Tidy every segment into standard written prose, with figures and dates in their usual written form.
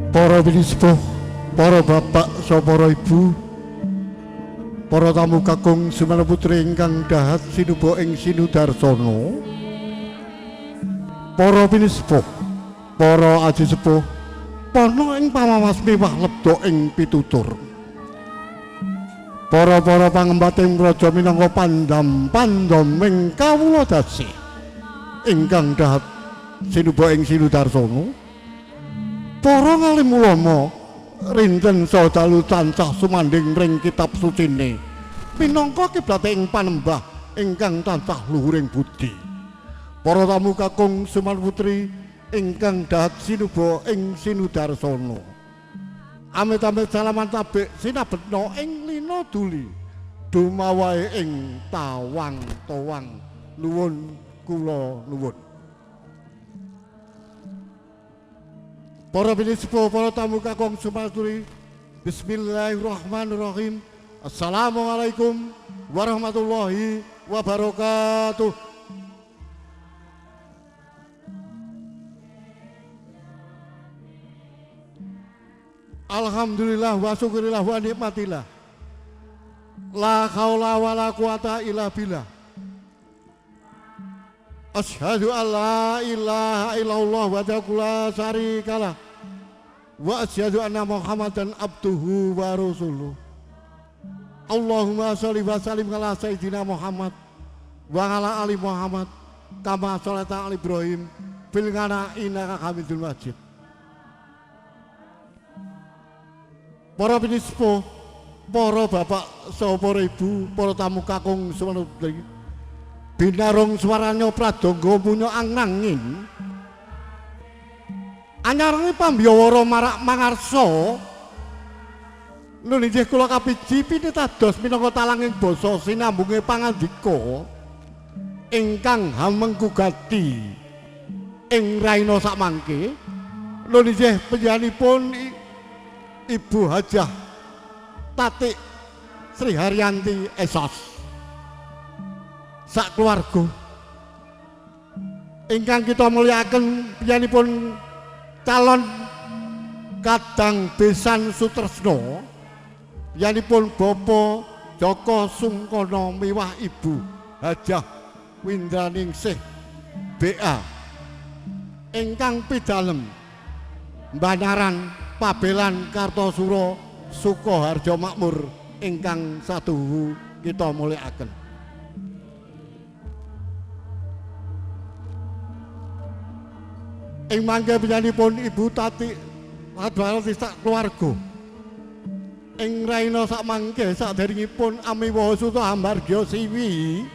Para pinisepuh, para bapak saha para ibu, para tamu kakung Sumana Putri ingkang dahat sinuba ing Sinudarsana, para pinisepuh, para aji sepuh, pana ing pamawas mewah lebda ing pitutur, para pangembating praja minangka pandam ing kawula dasi ingkang dahat sinuba ing Sinudarsana, para ngalim ulama rinten saha dalu tansah sumanding ring kitab sucine minangka kiblate ing panembah ingkang tansah luhuring budi, para tamu kakung Sumana Putri ingkang dahat sinuba ing Sinudarsana, amit-amit salaman tabik sinabetna ing lina duli dumawahe ing tawang nuwun kula nuwun. Para pinisepuh, para tamu kakung Sumana Putri, bismillahirrahmanirrahim. Assalamualaikum warahmatullahi wabarakatuh. Alhamdulillah wa syukurillah wa nikmatillah. La haula wa la quwata illa billah. Asyhadu an la ilaha illallah wahdahu la syarikalah wa asyhadu anna Muhammadan abduhu wa rasuluh. Allahumma sholli wa sallim ala sayyidina Muhammad wa ala ali Muhammad kama sholaita ala Ibrahim fil ghana innaka Hamidul Majid. Para pinisepuh, para bapak saha para ibu, para tamu kakung Sumana Putri, binarung swaranya pradangga munya anganging anyarangi pambiyawara marak mangarsa nun inggih kula kapiji pinitados minangka talanging basa sinambunge pangandika ingkang hamengku gati ing raina sakmangke nun inggih panjenenganipun Ibu Hajah Tatik Sri Haryanti Esos sak keluarga ingkang kita mulyakaken panjenenganipun calon Kadang Besan Sutresna, panjenenganipun Bapak Joko Sungkono miwah Ibu Hajah Windraningsih BA ingkang pidalem Banaran Pabelan Kartosuro Sukoharjo Makmur ingkang saduhu kita mulyakaken. Ing mangke panjenenganipun Ibu Tati Adwarati sak keluarga. Ing raina sak mangke saderengipun amiwaha suta Hambargya Siwi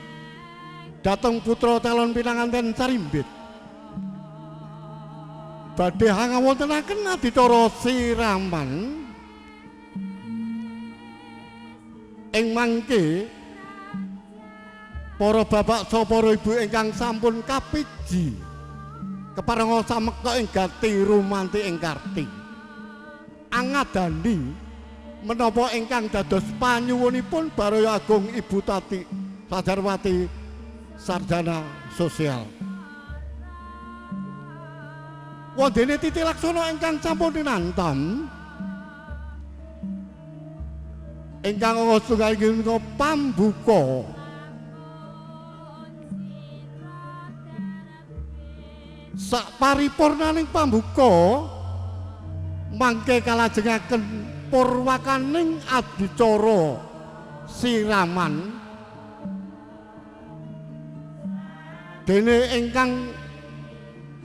dhateng putra calon pinanganten Sarimbit. Badhe ngawontenaken adicara siraman ing mangke para bapak saha para ibu ingkang sampun kapiji keparenga samekta ing gati rumanti ing karti angadani menapa ingkang dados panyuwunipun Baraya Agung Ibu Tati Sajarwati Sarjana Sosial. Wondene Titi Laksana ingkang sampun dinantam ingkang setunggal inggih pambuka sak paripurnaning pambuka mangke kalajengaken purwakaning adicara siraman dene ingkang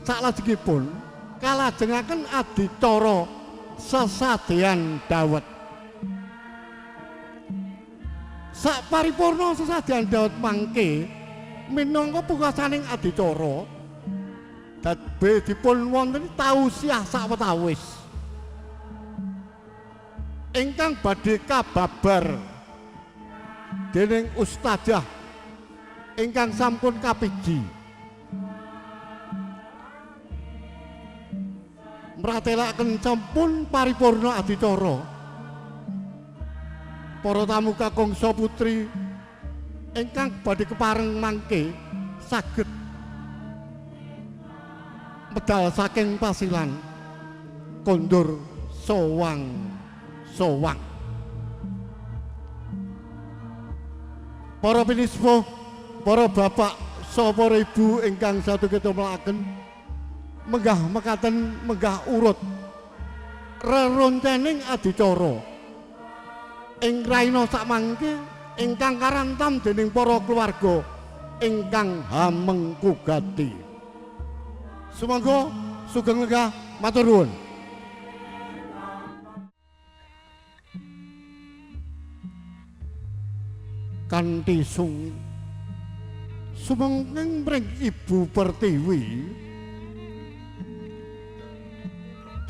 saklajengipun kalajengaken adicara sesadean dawet. Sak paripurna sesadean dawet mangke minangka pungkasaning adicara dadhe dipun wonten tausiah sawetawis ingkang badhe kababar dening ustadzah ingkang sampun kapiji mratelaken sampun paripurna adicara. Para tamu kakung putri ingkang badhe kepareng mangke saged medal saking pasilan kondur sowang. Para pinispo, para bapak saha para ibu ingkang satu kita melaken menggah mekaten menggah urut reroncening adicara ing raina sakmangke ingkang karantam dening para keluarga ingkang hamengkugati. Sumangga sugeng lenggah matur nuwun. Kanthi sumengking mring Ibu Pertiwi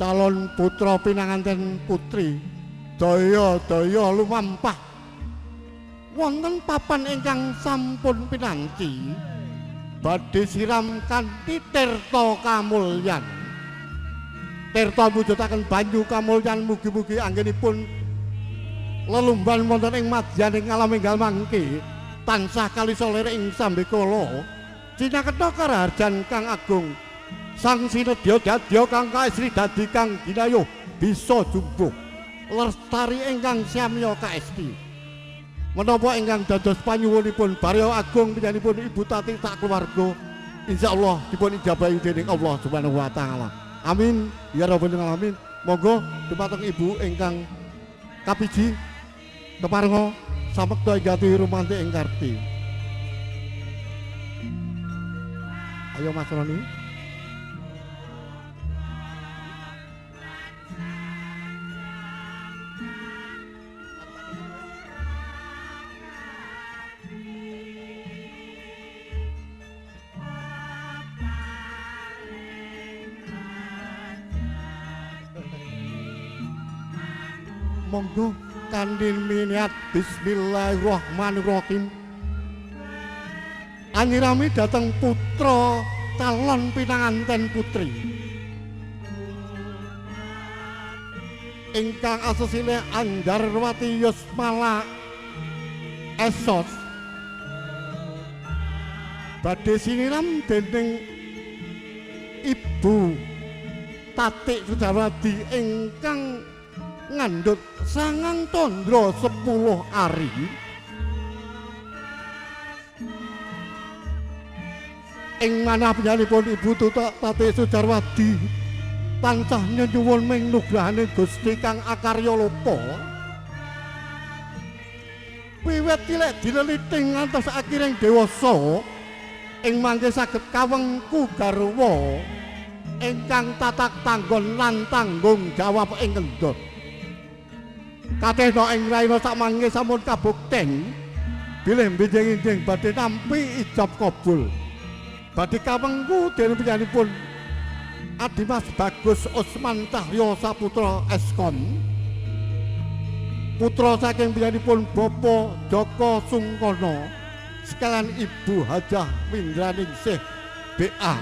calon putra pinanganten putri daya lumampah wonten papan ingkang sampun pinanci badhe siram kanthi tirta kamulyan. Tirta mujudaken banyu kamulyan mugi-mugi anggenipun lelumban wonten ing madyaning alam enggal mangke tansah kalisa lirik ing sambekala cinaketa karaharjan kang agung sang sinedya dadya kang kaestri dadi kang ginayuh bisa jumbuh lestari ingkang samya kaesti menapa ingkang dados panyuwunipun Baraya Agung panjenenganipun Ibu Tati sak keluarga insyaallah dipun ijabahi dening Allah Subhanahu wa taala. Amin ya rabbal alamin. Monggo dumateng Ibu ingkang kapiji keparenga samekta jati rumanti ing karti. Ayo Mas Roni. Monggo kanthi niat bismillahirrahmanirrahim anyirami dhateng putra calon pinanganten putri ingkang asesine Andarwati Yusmala Esos badhe siniram dening Ibu Tati Sajarwati ingkang ngandhut sangang tandra 10 ari ing manah panjenenganipun Ibu Tati Sajarwati tansah nyuwun ming nugrahane Gusti kang akarya lopa Wiwit cilik dileliting ngantos akiring dewasa ing mangke saged kawengku garwa ingkang tatak tanggon lan tanggung jawab ing kendhot. Katehna ing raina samangke sampun kabukten bilih benjing-benjing badhe nampi ijab kabul. Badhe kawengku dening panjenenganipun Adimas Bagus Usman Cahya Saputra Eskon. Putra saking panjenenganipun Bapak Joko Sungkono sekalian Ibu Hajah Windraningsih BA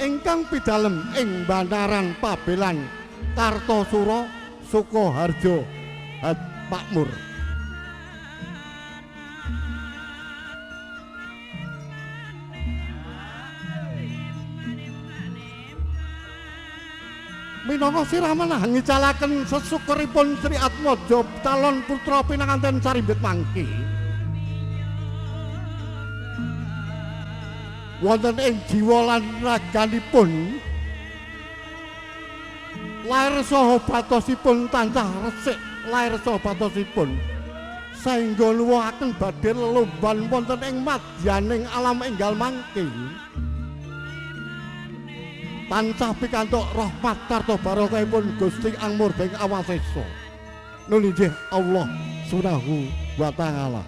ingkang pidalem ing Bandaran Pabelan Kartosuro Sukoharjo Makmur. Minangka siraman ngicalaken sesukuripun Sri Atmaja calon putra pinanganten sarimbit mangke. Wonten ing jiwa lan raganipun lair saha batosipun tansah resik, lair saha batosipun saengga nuwuhaken badhe lelomban wonten ing madyaning alam enggal mangke. Tansah pikantuk rahmat sarta barokahipun Gusti Angmurdeng Awasesa. Nun inggih Allah Subhanahu wa taala.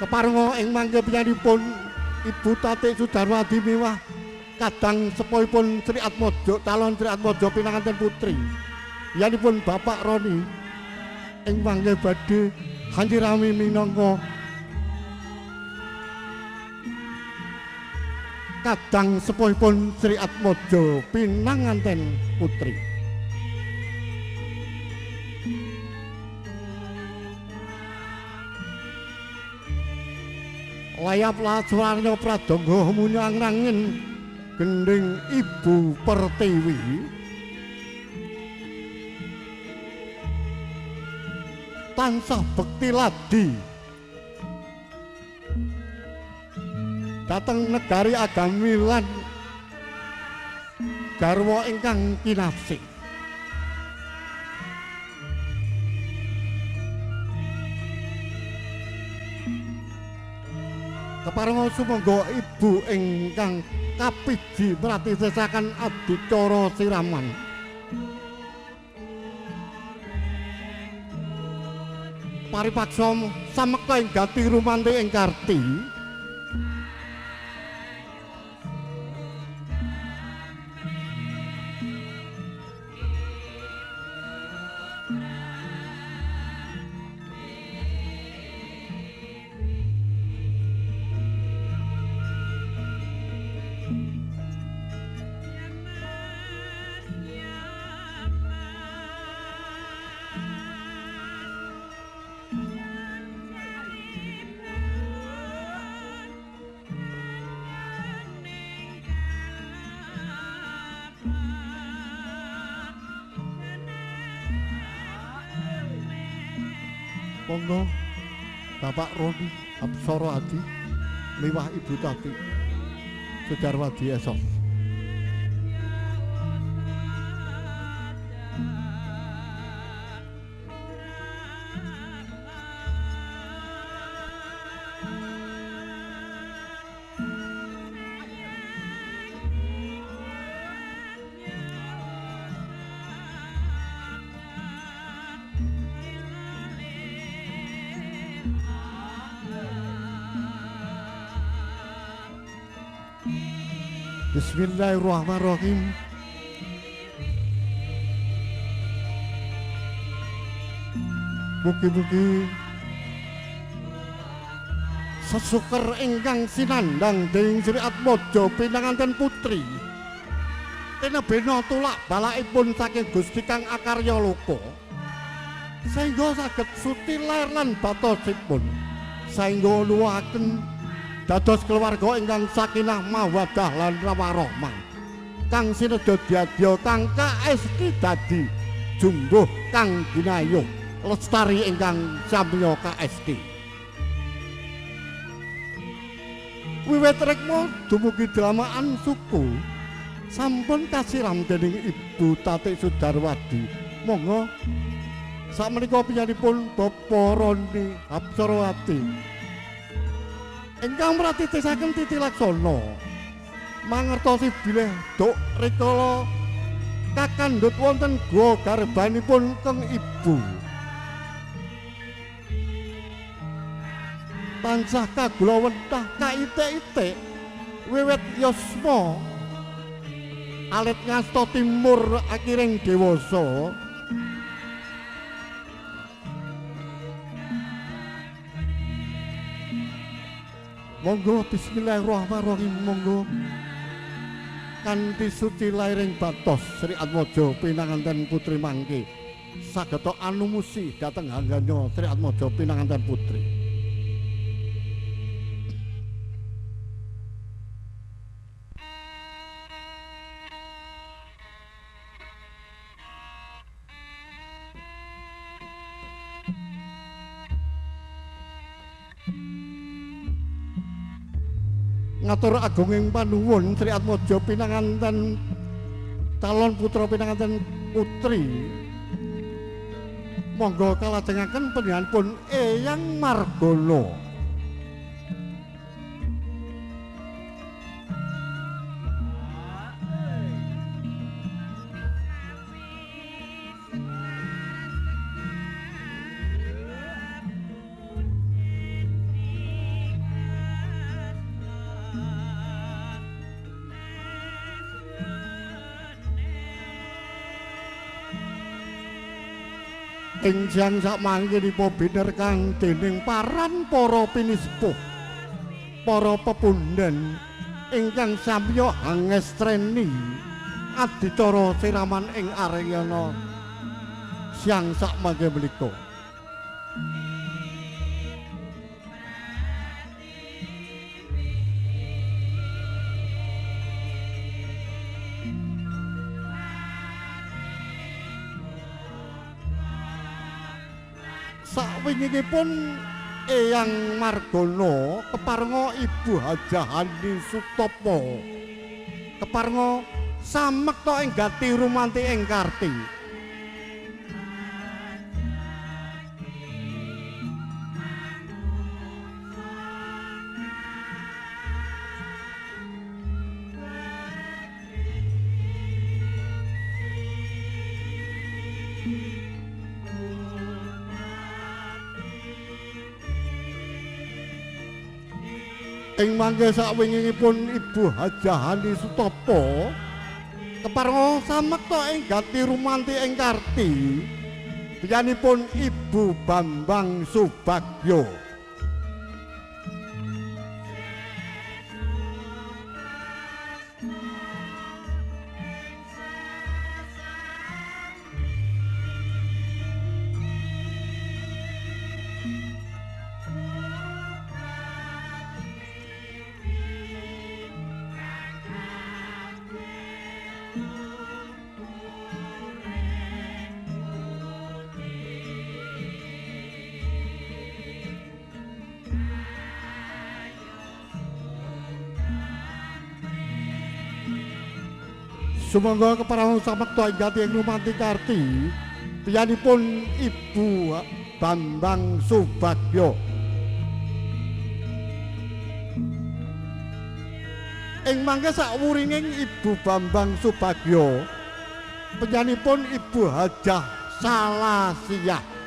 Keparenga ing mangke panjenenganipun Ibu Tatik Sudarwadi miwah kadang sepuhipun Sri Atmaja calon Sri Atmaja pinanganten putri yanipun Bapak Roni ing mangke badhe hanjirami minangka kadang sepuhipun Sri Atmaja pinanganten putri. Layap Laswarna Pradangga munyang nangin gending Ibu Pertiwi tansah bekti ladi dhateng negari agami lan garwa ingkang kinasih. Keparenga sumangga Ibu ingkang kapiji mratisesaken adicara siraman. Paripaksa samekta ing gati rumanti ing Karti. Monggo Bapak Roni Apsara Adi miwah Ibu Tatik Sudarwadi esok. Bismillahirrahmanirrahim. Mugi-mugi sesuker ingkang sinandang dening Sri Atmaja pinanganten putri tinebena tulak balakipun saking Gusti Kang Akarya Loka saengga saged suti lair lan batosipun saengga nuwuhaken dados keluarga ingkang sakinah mawaddah lan warahmah kang sinedya dyadya kang kaesti dadi jumbuh kang ginayuh lestari ingkang samya kaesti. Wiwit rikma dumugi delamaan suku sampun kasiram dening Ibu Tatik Sudarwadi. Monggo sakmenika piyambakipun Bapak Roni Apsarawati ingkang mratitisaken Titi Laksana mangertosi bilih duk rikala kakandhut wonten guwa garbanipun keng Ibu. Tansah kagula wentah kaitik-itik wiwit yasma alit ngasta timur akiring dewasa. Monggo bismillahirrahmanirrahim. Monggo kanthi suci lairing batos Sri Atmaja pinanganten putri mangke sageta anumusi dhateng hangganya Sri Atmaja pinanganten putri. Ngatur agunging panuwun Sri Atmaja pinanganten calon putra pinanganten putri. Monggo kalajengaken panjenenganipun Eyang Margana. Enjang sakmangkinipun biner kang dening paran para pinispuh para pepundhen ingkang samya angestreni adicara siraman ing arena siang sakmangke menika. Sawingipun Eyang Margana keparenga Ibu Hajah Hani Sutapa keparenga samekta ing gati rumanti ing Karti. Ing mangke sakwingipun Ibu Hajah Hani Sutapa keparenga samekta ing gati rumanti ing Karti biyanipun Ibu Bambang Subagyo. Sumangga keparenga samekta ing gati ing rumanti Karti biyanipun Ibu Bambang Subagyo. Ing mangke sakwuringing Ibu Bambang Subagyo penyanipun Ibu Hajah Salasiah.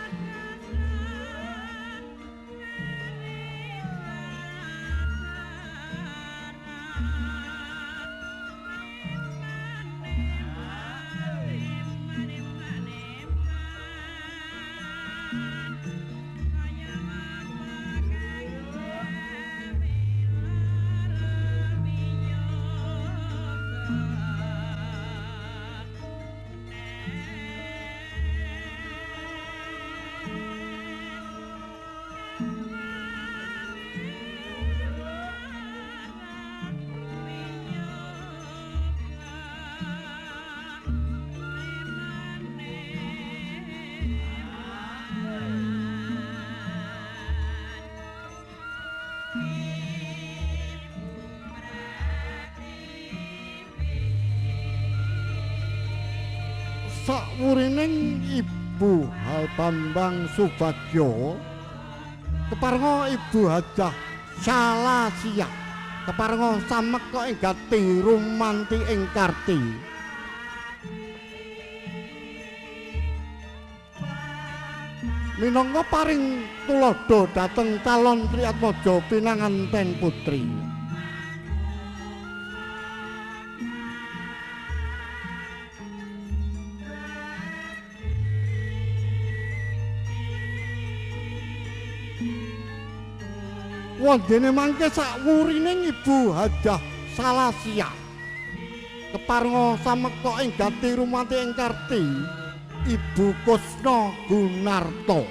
Sakwurining Ibu Bambang Subagyo keparenga Ibu Hajah Salasia keparenga samekta ing gati rumanti ing Karti. Minangka paring tulodo dhateng calon Triyatmaja pinanganten putri. Wondene mangke sakwurining Ibu Hajah Salasia keparenga samekta ing gati rumanti ing Karti Ibu Kusna Gunarto.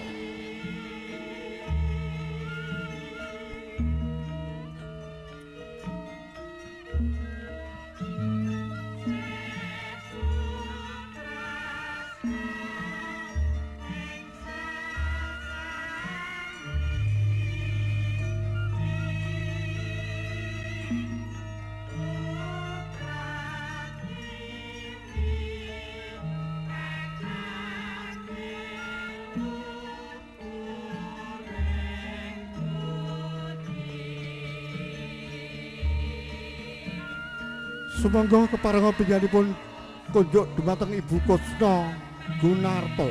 Sumangga keparenga panjenenganipun kunjuk dhumateng Ibu Kusna Gunarto.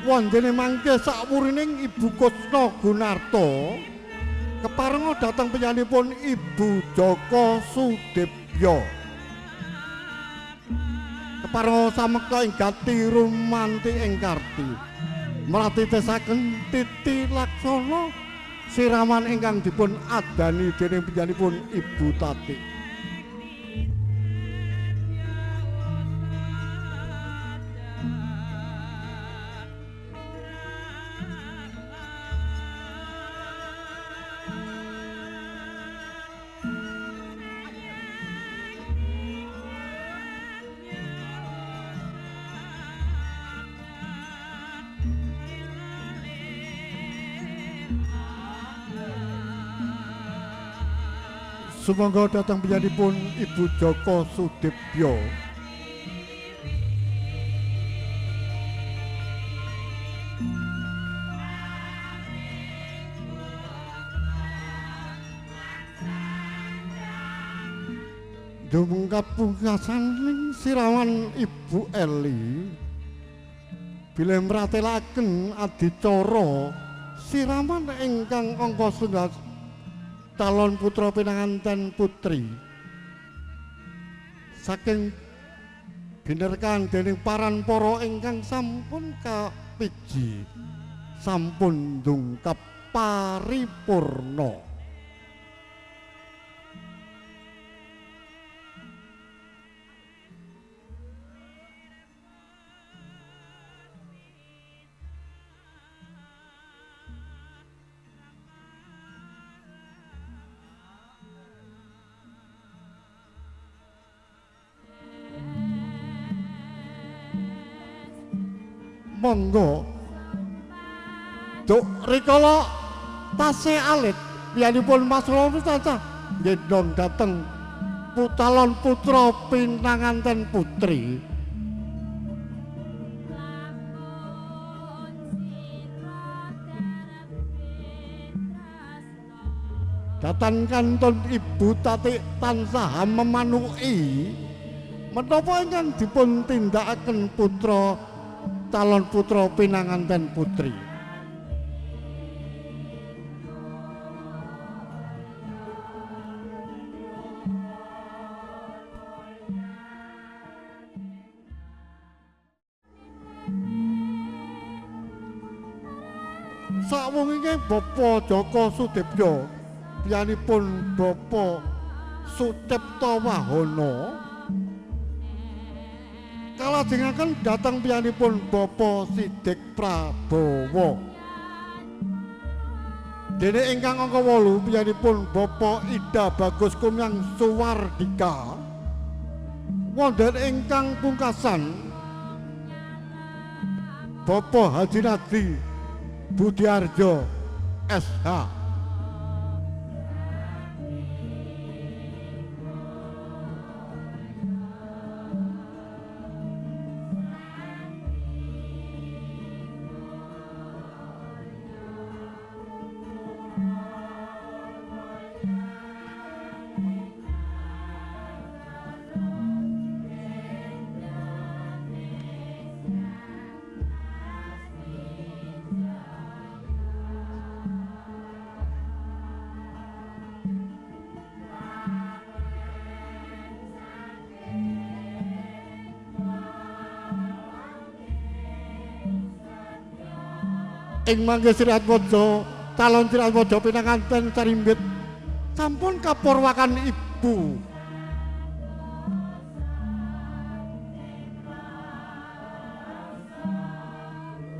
Wondene mangke sakwurining Ibu Kusna Gunarto keparenga dhateng panjenenganipun Ibu Joko Sudibyo keparenga samekta ing gati rumanti ing Karti mratitesaken Titi Laksana siraman ingkang dipun adani dening panjenenganipun Ibu Tati. Sumangga dhateng panjenenganipun Ibu Joko Sudibyo. Dumungkap pungkasaning siraman Ibu Eli bilih mratelaken adicara siraman ingkang angka setunggal calon putra pinanganten putri saking binerkan dening paranpara ingkang sampun kapiji sampun ndungkap paripurna. Monggo Duk rikala tasih alit piyambakipun Mas Romi tansah gendong dhateng calon putra pinanganten putri. Datan kantun Ibu Tati tansah memanuki menapa ingkang dipun tindakaken putra calon putra pinanganten putri. Sakwunging Bapak Joko Sudibyo piyambakipun Bapak Sucipto Wahono kalajengaken dhateng piyambakipun Bapak Sidik Prabowo. Dene ingkang angka 8 piyambakipun Bapak Ida Bagus Kumyang Suwardika wonten ingkang pungkasan Bapak Haji Nadi Budiarjo SH. Ing mangke Sirat Waja calon Sirat Waja pinanganten carimbit sampun kapurwakan ibu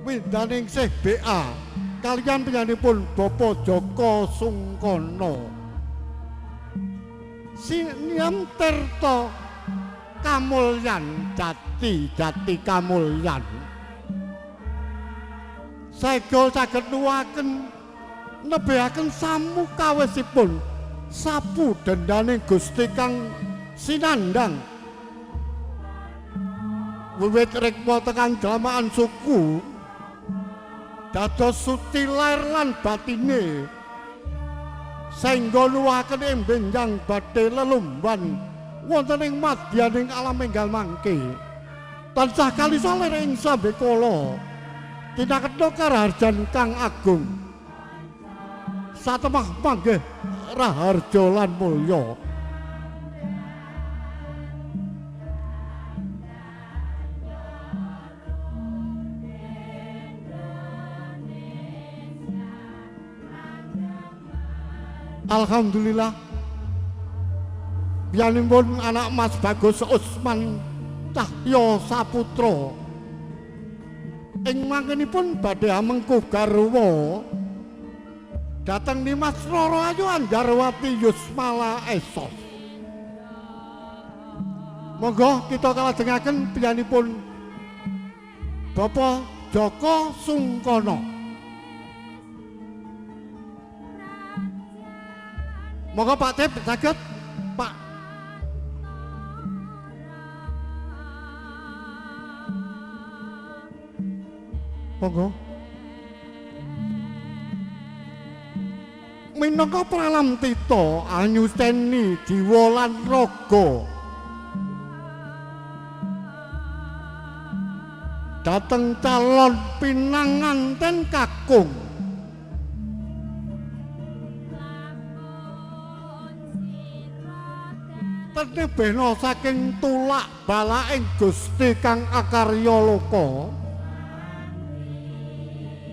windaning Syekh BA kaliyan penyanipun Bapak Joko Sungkono Siniam Tirta Kamulyan Jati Kamulyan Sega saged nuwaken nebehaken samukawesipun sapu dendane Gusti Kang Sinandang wiwit rikma tekan dalamaan suku dados suci lair lan batine sehingga nuwaken ing benjang badhe lelumban wonten ing madyaning alam enggal mangke tansah kalisa lir ing sambekala tinaketna karaharjan kang agung satemah panggih raharja lan mulya alhamdulillah biyanipun anak Mas Bagus Usman Cahya Saputra ing mangkenipun badhe amengkuh garwa dhateng Nimas Rara Ayu Anjarwati Yusmala Esos. Monggo kita kalajengaken piyanipun Bapak Joko Sungkono. Monggo Pak Tip saged Pak. Monggo. Minangka pralamtita anyusteni jiwa lan raga dhateng calon pinanganten kakung tenebena saking tulak balaing Gusti Kang Akarya Loka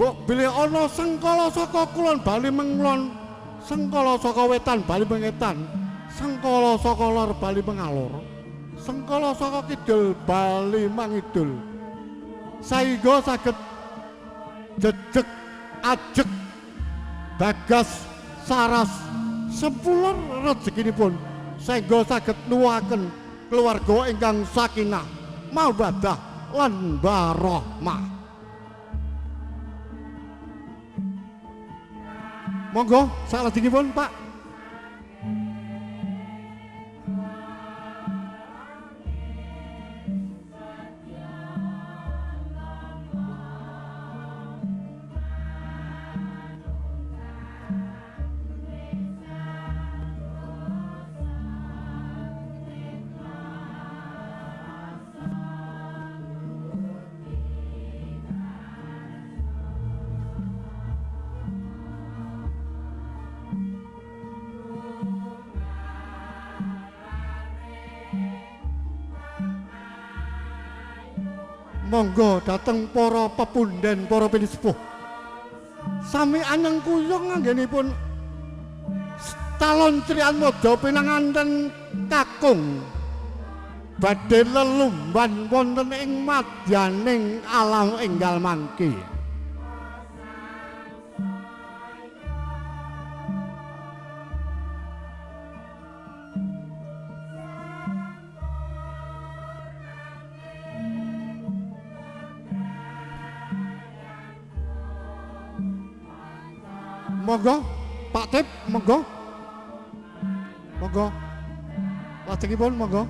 mbok bilih ana sengkala saka kulon bali menglon, sengkala saka wetan bali mengetan, sengkala saka lor bali mengalor, sengkala saka kidul bali mangidul. Saengga saged jejeg ajeg bagas saras sepulur rezekinipun saengga saged nuwuhaken keluarga ingkang sakinah mawaddah lan warahmah. Monggo salajengipun Pak. Monggo dateng para pepundhen, para pinisepuh. Sami anyeng kuyung anggenipun calon Trian Moda pinanganten kakung badhe lelumban wonten ing madyaning alam enggal mangke. Monggo Pak Tip, monggo. Monggo. Lajengipun monggo.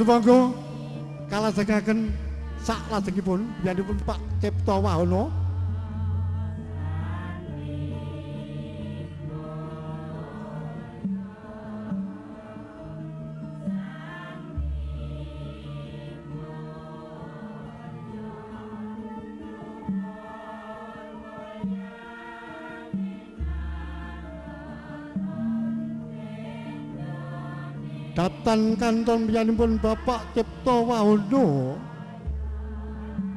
Sumangga kalajengaken sak lajengipun yanipun Pak Cipta Wahono. Datan kanton piyanipun Bapak Cipta Wahono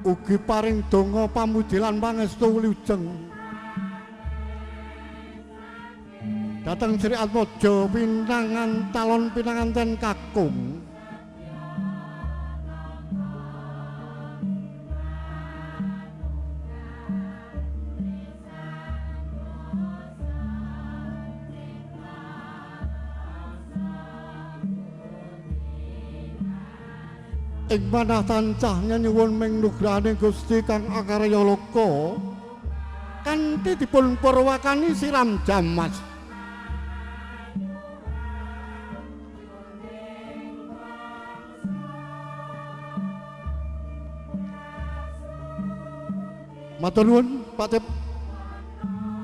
ugi paring donga pamuji lan pangestu wilujeng dhateng Sri Atmaja pinangan calon pinanganten kakung. Ing manah tansah nyuwun ming nugrahaning Gusti Kang Akarya Loka kanthi dipun purwakani siram jamas. Matur nuwun Pak Tip.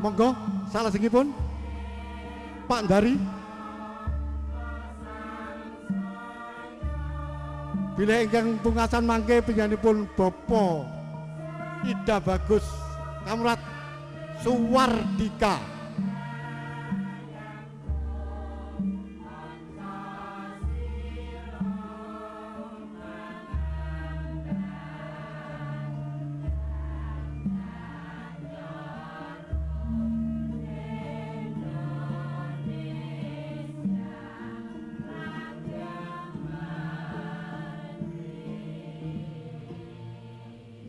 Monggo salajengipun Pak Ndari. Bila ingkang pungkasan mangke panjenenganipun Bapak Ida Bagus Kamrat Suwardika.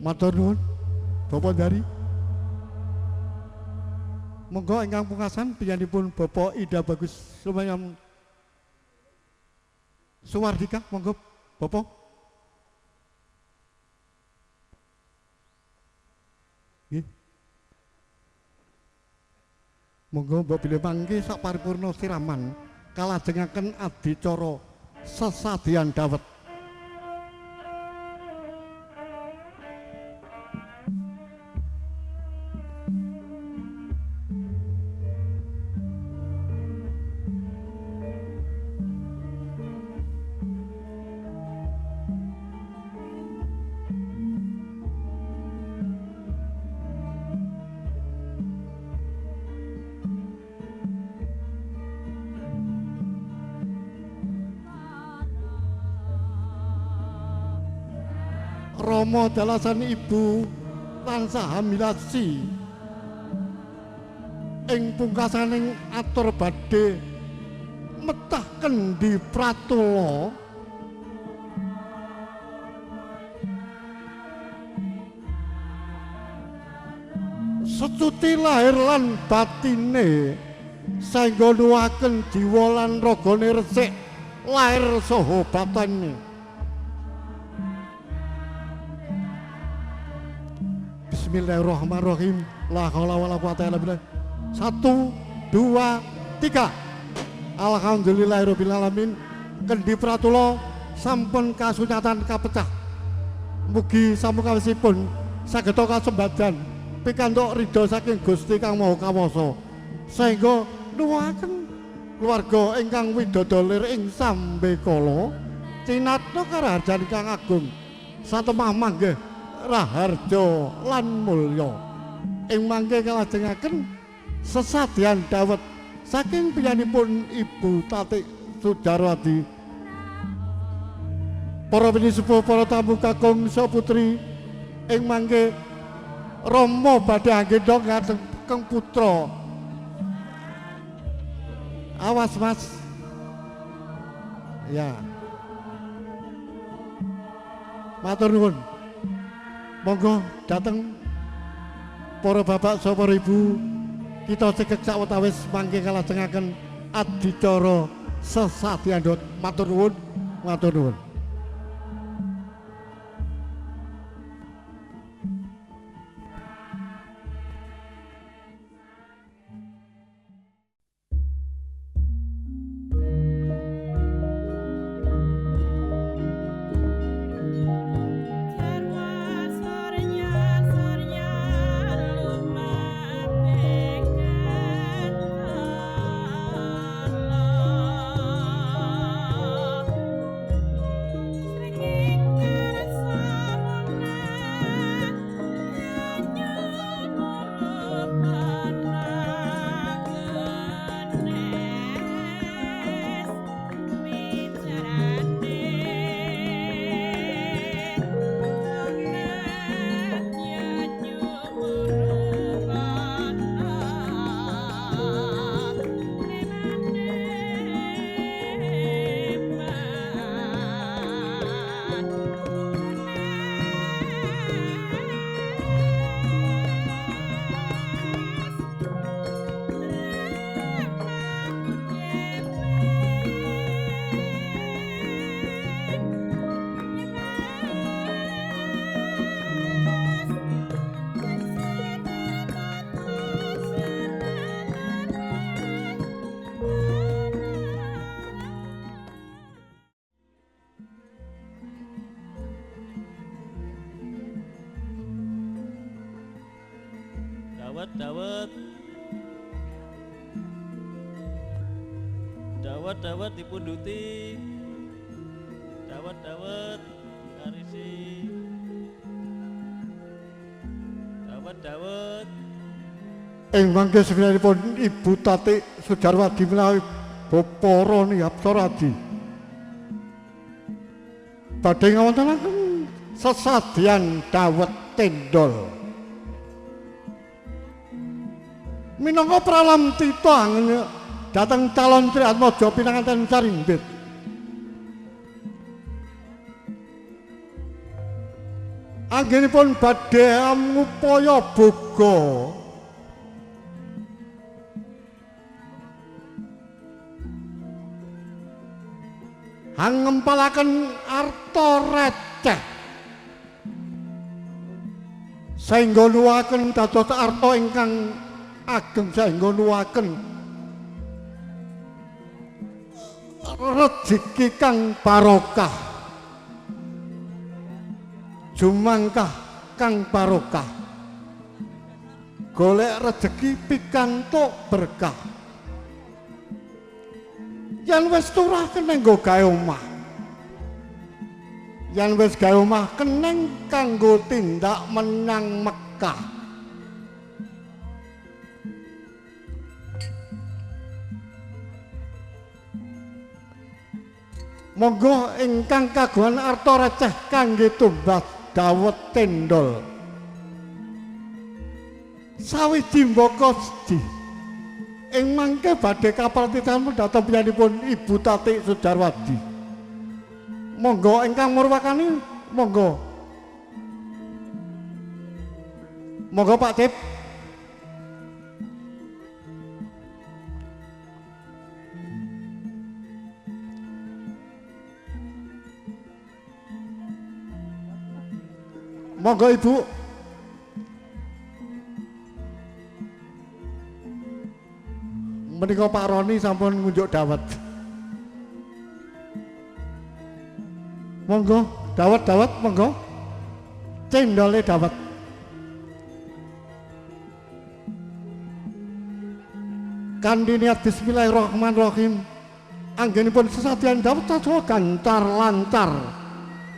Matur nuwun Bapak Ndari. Monggo ingkang pungkasan panjenenganipun Bapak Ida Bagus Sumayam Suwardika, monggo Bapak. Nggih. Monggo mbok bilih mangke sak paripurna siraman kalajengaken adicara sesadean dawet. Rama dalasan ibu tansah hamilasi ing pungkasaning atur badhe metah kendi pratula secuti lahir lan batine saengga nuwuhaken jiwa lan ragane resik lahir saha batine. Bismillahirrahmanirrahim. La haula wala quwata illa billah. 1, 2, 3. Alhamdulillahirabbil alamin. Kendi pratula sampun kasunyatan kapecah. Mugi samukawisipun sageta kasembadan pikantuk ridho saking Gusti Kang Maha Kawasa sehingga nuwuhaken keluarga ingkang widodolir ing sambekala cinatna karaharjan ingkang agung satemah manggih raharja lan mulya ing mangke kalajengaken sesadyan dawet saking piyanipun Ibu Tatik Sudarwadi. Para pinisepuh, para tamu kakung saputri ing mangke Rama badhe anggendhong kang putra. Awas Mas. Ya. Matur nuwun. Monggo dateng para bapak sapa ibu kita cekek sawetawis mangke kalajengaken adicara sesadyan. Matur nuwun, matur nuwun. Dawet dipunduti, dawet karisi, dawet ing mangke sebenaripun Ibu Tatik Sudarwadi menawi para Apsaradi badhe ngawontenaken sesadyan dawet tendol minangka pralamtita dateng calon Triatmaja pinanganten sarimbit. Anggenipun badhe ngupaya boga ngempalaken arta receh saengga nuwuhaken dados arta ingkang ageng saengga nuwuhaken rejeki kang barokah jumangkah kang barokah golek rejeki pikantuk berkah yen wis turah keneng nggo gawe omah yen wis gawe omah keneng kanggo tindak menyang Mekah. Monggo ingkang kagungan arta receh kangge tumbas dawet tendol sawiji mbaka siji ing mangke badhe kapratitan dhateng piyambakipun Ibu Tatik Sudarwadi. Monggo ingkang murwakani monggo Pak Tip. Monggo Ibu. Menika Pak Roni sampun ngunjuk dawet. Monggo, dawet monggo. Cendole dawet. Kanthi niat bismillahirrahmanirrahim. Anggenipun sesadeyan dawet saha gancar lancar.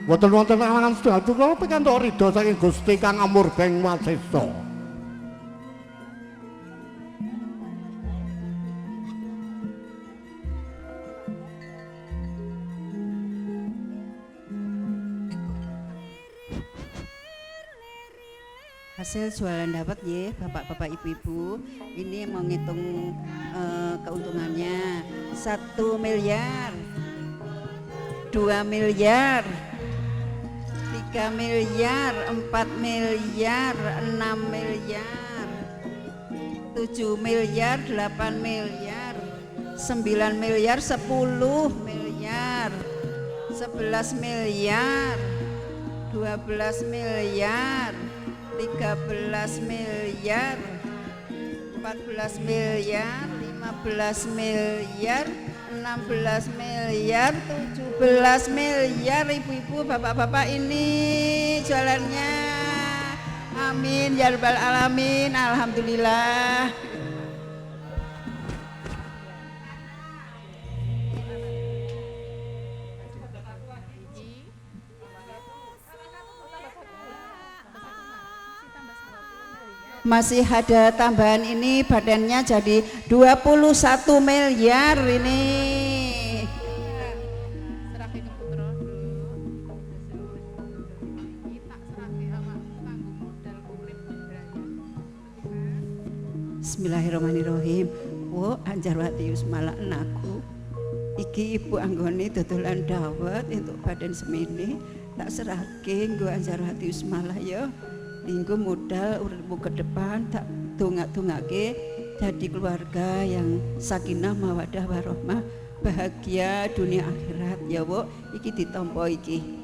Boten wonten alangan sedaya kula pikantuk ridho saking Gusti Kang Amurgeng Wasesta. Hasil jualan dapat ya bapak-bapak ibu-ibu, ini mau ngitung keuntungannya 1 miliar, 2 miliar, 3 miliar, 4 miliar, 6 miliar, 7 miliar, 8 miliar, 9 miliar, 10 miliar, 11 miliar, 12 miliar, 13 miliar, 14 miliar, 15 miliar, 16 miliar, 17 miliar. Ibu-ibu, bapak-bapak, ini jualannya. Amin ya rabbal alamin. Alhamdulillah. Masih ada tambahan ini, badannya jadi 21 miliar ini. Bismillahirrahmanirrahim. Oh, Anjarwati Yusmala anakku. Iki ibu anggone dodolan dawet untuk badan semene. Tak serahke nggo Anjarwati Yusmala ya. Dinggo modal uripmu ke depan, tak dongak-dongake jadi keluarga yang sakinah mawaddah warahmah, bahagia dunia akhirat ya, Bu. Iki ditampa iki.